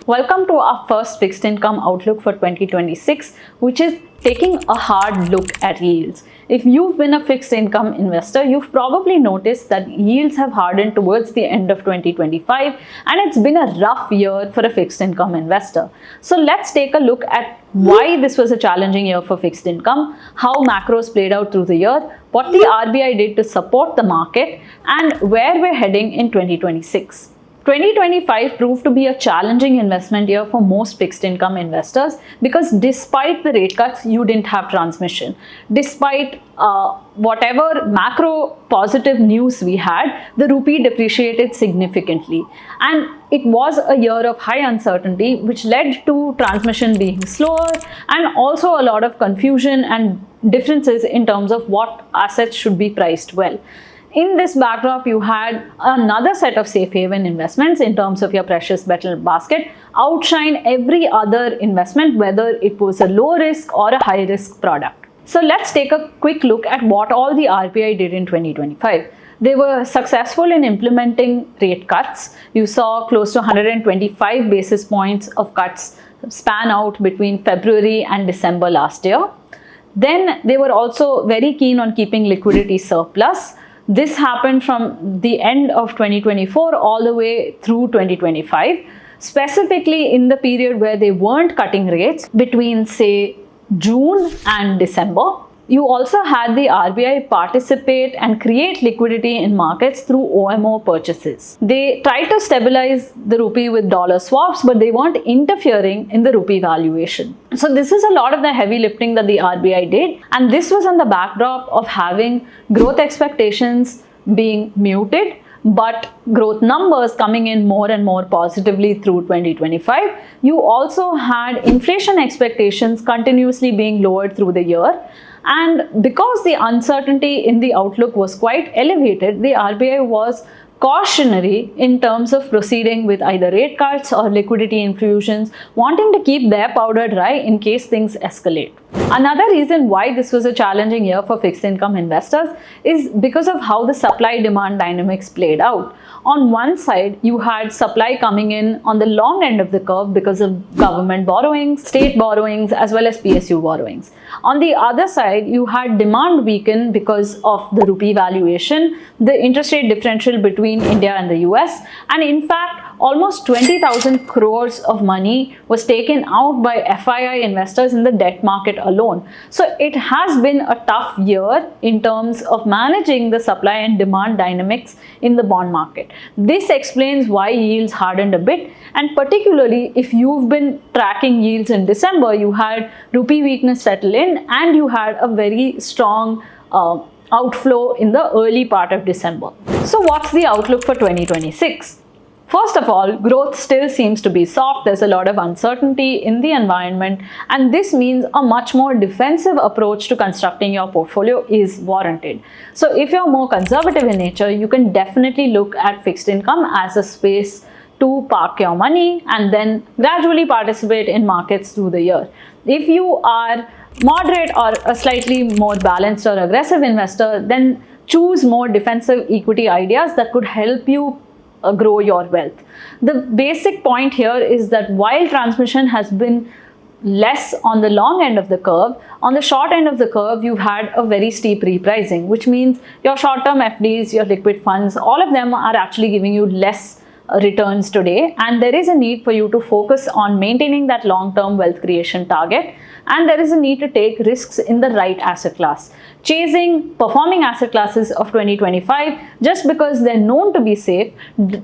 Welcome to our first fixed income outlook for 2026, which is taking a hard look at yields. If you've been a fixed income investor, you've probably noticed that yields have hardened towards the end of 2025, and it's been a rough year for a fixed income investor. So let's take a look at why this was a challenging year for fixed income, how macros played out through the year, what the RBI did to support the market, and where we're heading in 2026. 2025 proved to be a challenging investment year for most fixed income investors because despite the rate cuts, you didn't have transmission. Despite whatever macro positive news we had, the rupee depreciated significantly. And it was a year of high uncertainty, which led to transmission being slower and also a lot of confusion and differences in terms of what assets should be priced well. In this backdrop, you had another set of safe haven investments in terms of your precious metal basket outshine every other investment, whether it was a low risk or a high risk product. So let's take a quick look at what all the RBI did in 2025. They were successful in implementing rate cuts. You saw close to 125 basis points of cuts span out between February and December last year. Then they were also very keen on keeping liquidity surplus. This happened from the end of 2024 all the way through 2025, specifically in the period where they weren't cutting rates between, say, June and December. You also had the RBI participate and create liquidity in markets through OMO purchases. They tried to stabilize the rupee with dollar swaps, but they weren't interfering in the rupee valuation. So this is a lot of the heavy lifting that the RBI did, and this was on the backdrop of having growth expectations being muted, but growth numbers coming in more and more positively through 2025. You also had inflation expectations continuously being lowered through the year. And because the uncertainty in the outlook was quite elevated, the RBI was cautionary in terms of proceeding with either rate cuts or liquidity infusions, wanting to keep their powder dry in case things escalate. Another reason why this was a challenging year for fixed income investors is because of how the supply-demand dynamics played out. On one side, you had supply coming in on the long end of the curve because of government borrowings, state borrowings, as well as PSU borrowings. On the other side, you had demand weaken because of the rupee valuation, the interest rate differential between India and the US, and in fact, almost 20,000 crores of money was taken out by FII investors in the debt market alone. So it has been a tough year in terms of managing the supply and demand dynamics in the bond market. This explains why yields hardened a bit, and particularly if you've been tracking yields in December, you had rupee weakness settle in and you had a very strong outflow in the early part of December. So what's the outlook for 2026? First of all, growth still seems to be soft. There's a lot of uncertainty in the environment, and this means a much more defensive approach to constructing your portfolio is warranted. So if you're more conservative in nature, you can definitely look at fixed income as a space to park your money and then gradually participate in markets through the year. If you are moderate or a slightly more balanced or aggressive investor, then choose more defensive equity ideas that could help you grow your wealth. The basic point here is that while transmission has been less on the long end of the curve, on the short end of the curve, you've had a very steep repricing, which means your short-term FDs, your liquid funds, all of them are actually giving you less returns today, and there is a need for you to focus on maintaining that long-term wealth creation target, and there is a need to take risks in the right asset class. Chasing performing asset classes of 2025 just because they're known to be safe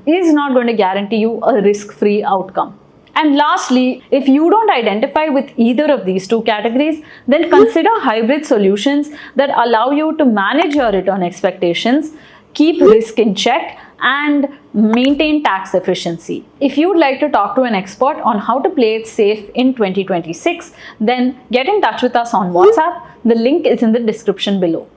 is not going to guarantee you a risk-free outcome. And lastly, if you don't identify with either of these two categories, then consider hybrid solutions that allow you to manage your return expectations, keep risk in check, and maintain tax efficiency. If you would like to talk to an expert on how to play it safe in 2026, then get in touch with us on WhatsApp. The link is in the description below.